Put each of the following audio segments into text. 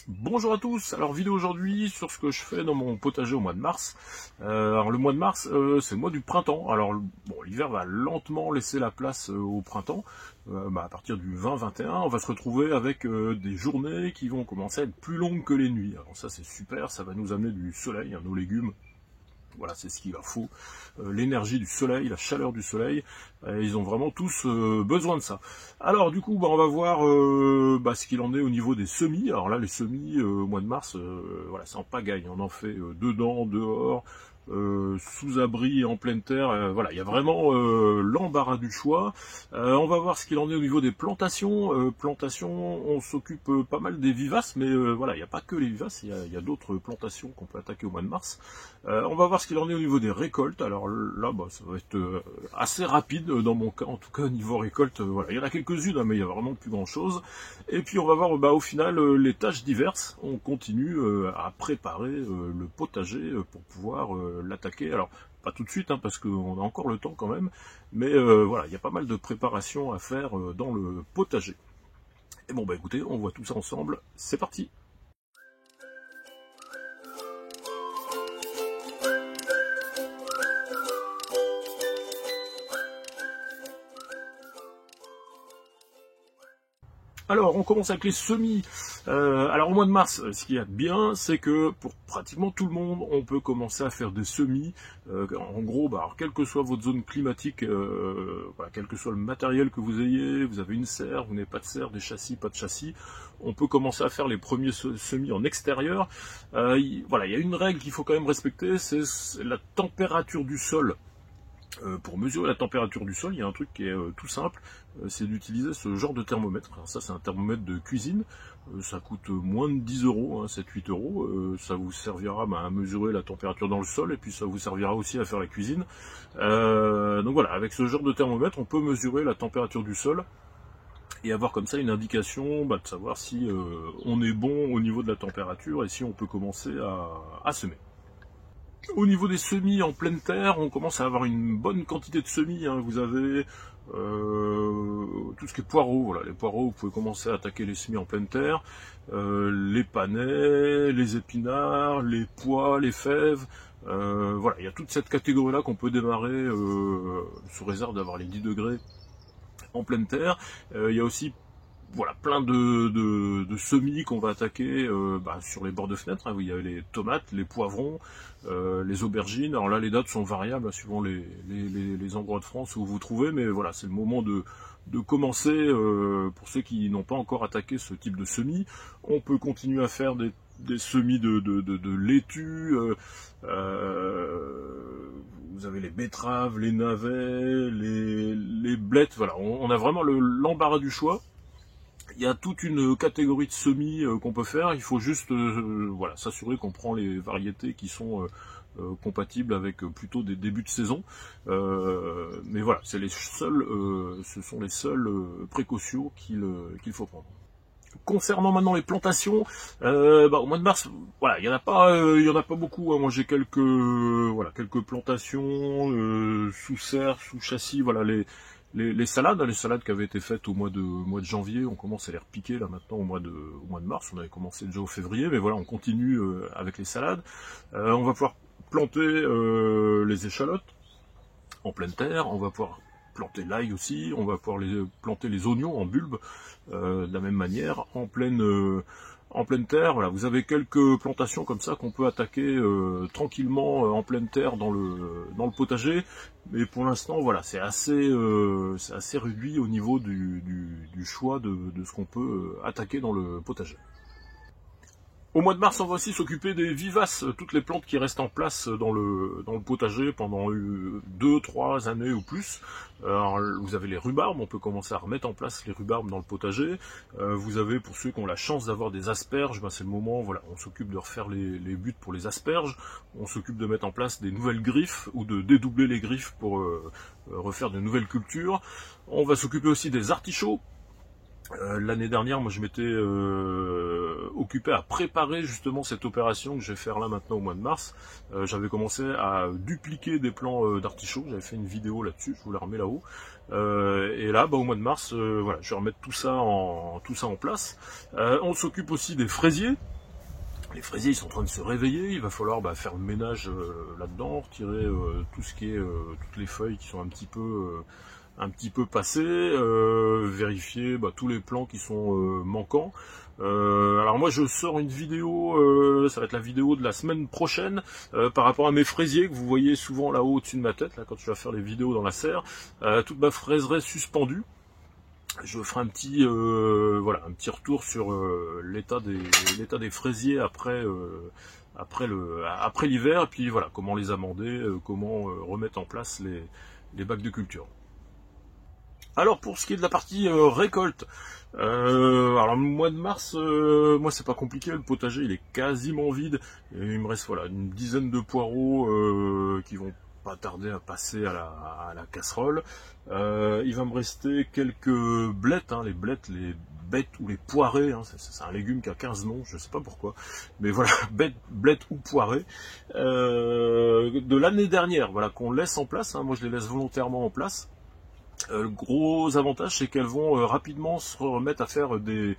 Bonjour à tous, alors vidéo aujourd'hui sur ce que je fais dans mon potager au mois de mars. Alors le mois de mars, c'est le mois du printemps. Alors bon, l'hiver va lentement laisser la place au printemps. À partir du 20-21, on va se retrouver avec des journées qui vont commencer à être plus longues que les nuits. Alors ça c'est super, ça va nous amener du soleil, nos légumes. Voilà, c'est ce qu'il leur faut. L'énergie du soleil, la chaleur du soleil, ils ont vraiment tous besoin de ça. Alors du coup, on va voir ce qu'il en est au niveau des semis. Alors là, les semis au mois de mars, voilà, c'est en pagaille. On en fait dedans, dehors, sous abri, en pleine terre. Voilà, il y a vraiment l'embarras du choix. On va voir ce qu'il en est au niveau des plantations. Plantations, on s'occupe pas mal des vivaces, mais voilà, il n'y a pas que les vivaces, il y a d'autres plantations qu'on peut attaquer au mois de mars. On va voir ce qu'il en est au niveau des récoltes. Alors là, ça va être assez rapide dans mon cas, en tout cas au niveau récolte. Voilà, il y en a quelques-unes, mais il y a vraiment plus grand-chose. Et puis on va voir au final les tâches diverses. On continue à préparer le potager pour pouvoir l'attaquer. Alors pas tout de suite, parce qu'on a encore le temps quand même. Mais voilà, il y a pas mal de préparation à faire dans le potager. Et bon écoutez, on voit tout ça ensemble. C'est parti. Alors, on commence avec les semis. Alors, au mois de mars, ce qu'il y a de bien, c'est que pour pratiquement tout le monde, on peut commencer à faire des semis. En gros, alors, quelle que soit votre zone climatique, voilà, quel que soit le matériel que vous ayez, vous avez une serre, vous n'avez pas de serre, des châssis, pas de châssis, on peut commencer à faire les premiers semis en extérieur. Voilà, il y a une règle qu'il faut quand même respecter, c'est la température du sol. Pour mesurer la température du sol, il y a un truc qui est tout simple, c'est d'utiliser ce genre de thermomètre. Alors ça, c'est un thermomètre de cuisine, ça coûte moins de 10 euros, 7-8 euros. Ça vous servira à mesurer la température dans le sol, et puis ça vous servira aussi à faire la cuisine. Donc voilà, avec ce genre de thermomètre, on peut mesurer la température du sol, et avoir comme ça une indication de savoir si on est bon au niveau de la température, et si on peut commencer à semer. Au niveau des semis en pleine terre, on commence à avoir une bonne quantité de semis. Vous avez tout ce qui est poireaux. Voilà, les poireaux, vous pouvez commencer à attaquer les semis en pleine terre. Les panais, les épinards, les pois, les fèves. Voilà, il y a toute cette catégorie-là qu'on peut démarrer sous réserve d'avoir les 10 degrés en pleine terre. Il y a aussi plein de semis qu'on va attaquer sur les bords de fenêtre. Il y a les tomates, les poivrons, les aubergines. Alors là, les dates sont variables suivant les endroits de France où vous vous trouvez, mais voilà, c'est le moment de commencer. Pour ceux qui n'ont pas encore attaqué ce type de semis, on peut continuer à faire des semis de laitue. Vous avez les betteraves, les navets, les blettes. Voilà, on a vraiment l'embarras du choix. Il y a toute une catégorie de semis qu'on peut faire, il faut juste s'assurer qu'on prend les variétés qui sont compatibles avec plutôt des débuts de saison. Mais voilà, ce sont les seules précautions qu'il faut prendre. Concernant maintenant les plantations, au mois de mars, voilà, il y en a pas beaucoup. Moi j'ai quelques plantations sous serre, sous châssis. Voilà, les salades qui avaient été faites au mois de janvier, on commence à les repiquer là maintenant au mois de mars. On avait commencé déjà au février, mais voilà, on continue avec les salades. On va pouvoir planter les échalotes en pleine terre. On va pouvoir planter l'ail aussi. On va pouvoir planter les oignons en bulbe de la même manière en pleine terre. Voilà, vous avez quelques plantations comme ça qu'on peut attaquer tranquillement en pleine terre dans le potager, mais pour l'instant voilà, c'est assez réduit au niveau du choix de ce qu'on peut attaquer dans le potager. Au mois de mars, on va aussi s'occuper des vivaces, toutes les plantes qui restent en place dans le potager pendant 2-3 années ou plus. Alors, vous avez les rhubarbes, on peut commencer à remettre en place les rhubarbes dans le potager. Vous avez, pour ceux qui ont la chance d'avoir des asperges, c'est le moment, voilà, on s'occupe de refaire les buttes pour les asperges. On s'occupe de mettre en place des nouvelles griffes ou de dédoubler les griffes pour refaire de nouvelles cultures. On va s'occuper aussi des artichauts. L'année dernière, moi je m'étais occupé à préparer justement cette opération que je vais faire là maintenant au mois de mars. J'avais commencé à dupliquer des plants d'artichaut, j'avais fait une vidéo là-dessus, je vous la remets là-haut. Et là, au mois de mars, voilà, je vais remettre tout ça en place. On s'occupe aussi des fraisiers. Les fraisiers ils sont en train de se réveiller, il va falloir faire le ménage là-dedans, retirer tout ce qui est toutes les feuilles qui sont un petit peu passées, vérifier tous les plants qui sont manquants. Alors moi je sors une vidéo, ça va être la vidéo de la semaine prochaine par rapport à mes fraisiers que vous voyez souvent là-haut au-dessus de ma tête, là quand je vais faire les vidéos dans la serre, toute ma fraiserie suspendue. Je ferai un petit un petit retour sur l'état des fraisiers après l'hiver, et puis voilà comment les amender, comment remettre en place les bacs de culture. Alors pour ce qui est de la partie récolte, alors le mois de mars, moi c'est pas compliqué, le potager il est quasiment vide, et il me reste voilà une dizaine de poireaux qui vont pas tarder à passer à la casserole. Il va me rester quelques blettes, les blettes, les bêtes ou les poirées, c'est un légume qui a 15 noms, je sais pas pourquoi, mais voilà, blettes ou poirées, de l'année dernière, voilà, qu'on laisse en place, moi je les laisse volontairement en place. Le gros avantage, c'est qu'elles vont rapidement se remettre à faire des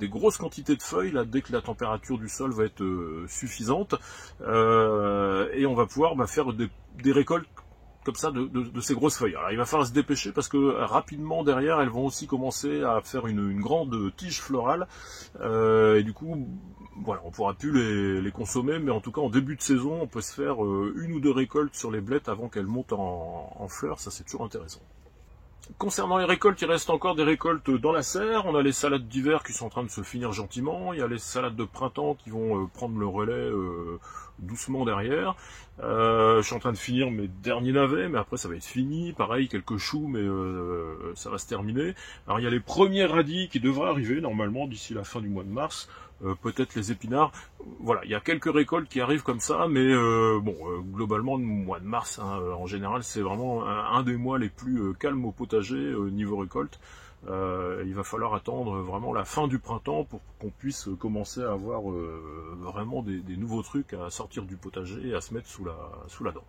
grosses quantités de feuilles là, dès que la température du sol va être suffisante, et on va pouvoir faire des récoltes comme ça de ces grosses feuilles. Alors il va falloir se dépêcher parce que rapidement derrière elles vont aussi commencer à faire une grande tige florale, et du coup voilà, on pourra plus les consommer, mais en tout cas en début de saison on peut se faire une ou deux récoltes sur les blettes avant qu'elles montent en fleurs, ça c'est toujours intéressant. Concernant les récoltes, il reste encore des récoltes dans la serre. On a les salades d'hiver qui sont en train de se finir gentiment. Il y a les salades de printemps qui vont prendre le relais doucement derrière. Je suis en train de finir mes derniers navets, mais après ça va être fini. Pareil, quelques choux, mais ça va se terminer. Alors il y a les premiers radis qui devraient arriver normalement d'ici la fin du mois de mars. Peut-être les épinards. Voilà, il y a quelques récoltes qui arrivent comme ça, mais globalement le mois de mars, en général, c'est vraiment un des mois les plus calmes au potager niveau récolte. Il va falloir attendre vraiment la fin du printemps pour qu'on puisse commencer à avoir vraiment des nouveaux trucs à sortir du potager et à se mettre sous la dent.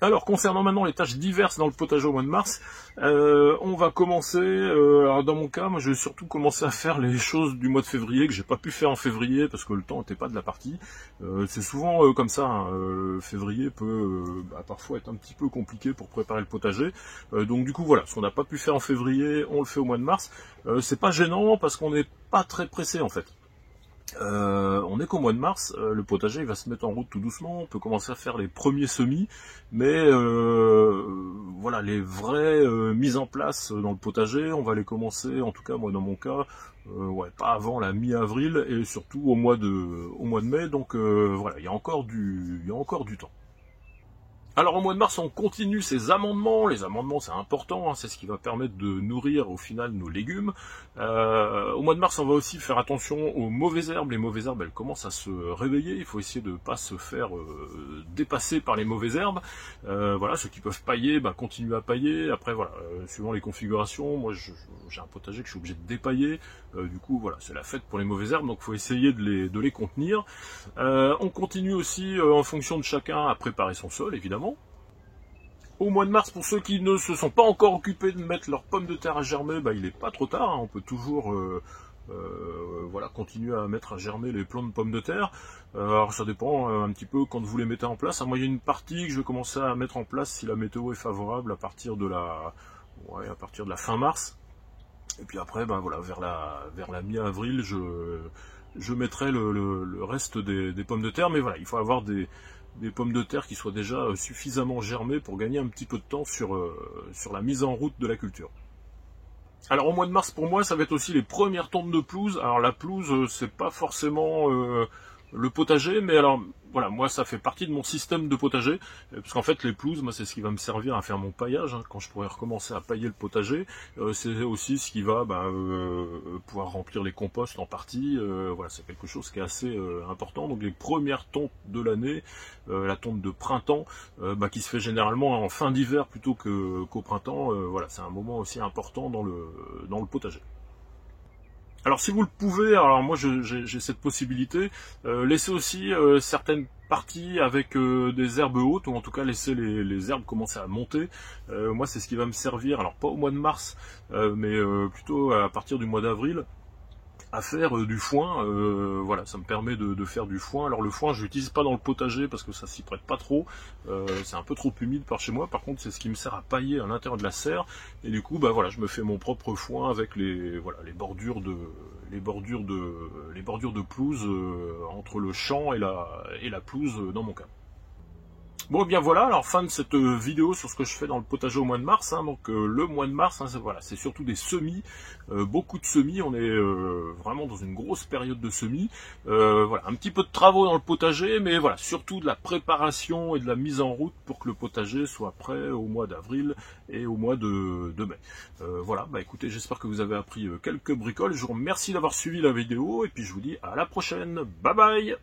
Alors concernant maintenant les tâches diverses dans le potager au mois de mars, on va commencer, alors dans mon cas, moi je vais surtout commencer à faire les choses du mois de février que j'ai pas pu faire en février parce que le temps n'était pas de la partie. C'est souvent comme ça, février peut parfois être un petit peu compliqué pour préparer le potager. Donc du coup voilà, ce qu'on n'a pas pu faire en février, on le fait au mois de mars. C'est pas gênant parce qu'on n'est pas très pressé en fait. On est qu'au mois de mars, le potager il va se mettre en route tout doucement, on peut commencer à faire les premiers semis, mais voilà, les vraies mises en place dans le potager, on va les commencer, en tout cas moi dans mon cas, pas avant la mi-avril et surtout au mois de mai, donc voilà, il y a encore du temps. Alors au mois de mars, on continue ces amendements. Les amendements, c'est important, c'est ce qui va permettre de nourrir au final nos légumes. Au mois de mars, on va aussi faire attention aux mauvaises herbes. Les mauvaises herbes, elles commencent à se réveiller. Il faut essayer de ne pas se faire dépasser par les mauvaises herbes. Voilà, ceux qui peuvent pailler, continuent à pailler. Après, voilà, suivant les configurations, moi j'ai un potager que je suis obligé de dépailler. Du coup, voilà, c'est la fête pour les mauvaises herbes, donc il faut essayer de les contenir. On continue aussi, en fonction de chacun, à préparer son sol, évidemment. Au mois de mars, pour ceux qui ne se sont pas encore occupés de mettre leurs pommes de terre à germer, il n'est pas trop tard, on peut toujours continuer à mettre à germer les plants de pommes de terre. Alors ça dépend un petit peu quand vous les mettez en place. Moi il y a une partie que je vais commencer à mettre en place si la météo est favorable à partir de la fin mars. Et puis après, vers la mi-avril, je mettrai le reste des pommes de terre. Mais voilà, il faut avoir des pommes de terre qui soient déjà suffisamment germées pour gagner un petit peu de temps sur la mise en route de la culture. Alors au mois de mars pour moi ça va être aussi les premières tontes de pelouse. Alors la pelouse c'est pas forcément le potager, mais alors voilà, moi ça fait partie de mon système de potager, parce qu'en fait les pelouses, moi c'est ce qui va me servir à faire mon paillage, hein, quand je pourrai recommencer à pailler le potager, c'est aussi ce qui va pouvoir remplir les composts en partie, voilà, c'est quelque chose qui est assez important. Donc les premières tontes de l'année, la tonte de printemps, qui se fait généralement en fin d'hiver plutôt qu'au printemps, voilà, c'est un moment aussi important dans le potager. Alors si vous le pouvez, alors moi j'ai cette possibilité, laissez aussi certaines parties avec des herbes hautes, ou en tout cas laisser les herbes commencer à monter. Moi c'est ce qui va me servir, alors pas au mois de mars, mais plutôt à partir du mois d'avril, à faire du foin. Voilà, ça me permet de faire du foin. Alors le foin, je l'utilise pas dans le potager parce que ça s'y prête pas trop. C'est un peu trop humide par chez moi. Par contre, c'est ce qui me sert à pailler à l'intérieur de la serre. Et du coup, voilà, je me fais mon propre foin avec les bordures de pelouse entre le champ et la pelouse dans mon cas. Bon, et bien voilà, alors fin de cette vidéo sur ce que je fais dans le potager au mois de mars. Hein. Donc le mois de mars, hein, voilà, c'est surtout des semis, beaucoup de semis. On est vraiment dans une grosse période de semis. Voilà, un petit peu de travaux dans le potager, mais voilà, surtout de la préparation et de la mise en route pour que le potager soit prêt au mois d'avril et au mois de mai. Voilà, écoutez, j'espère que vous avez appris quelques bricoles. Je vous remercie d'avoir suivi la vidéo et puis je vous dis à la prochaine. Bye bye.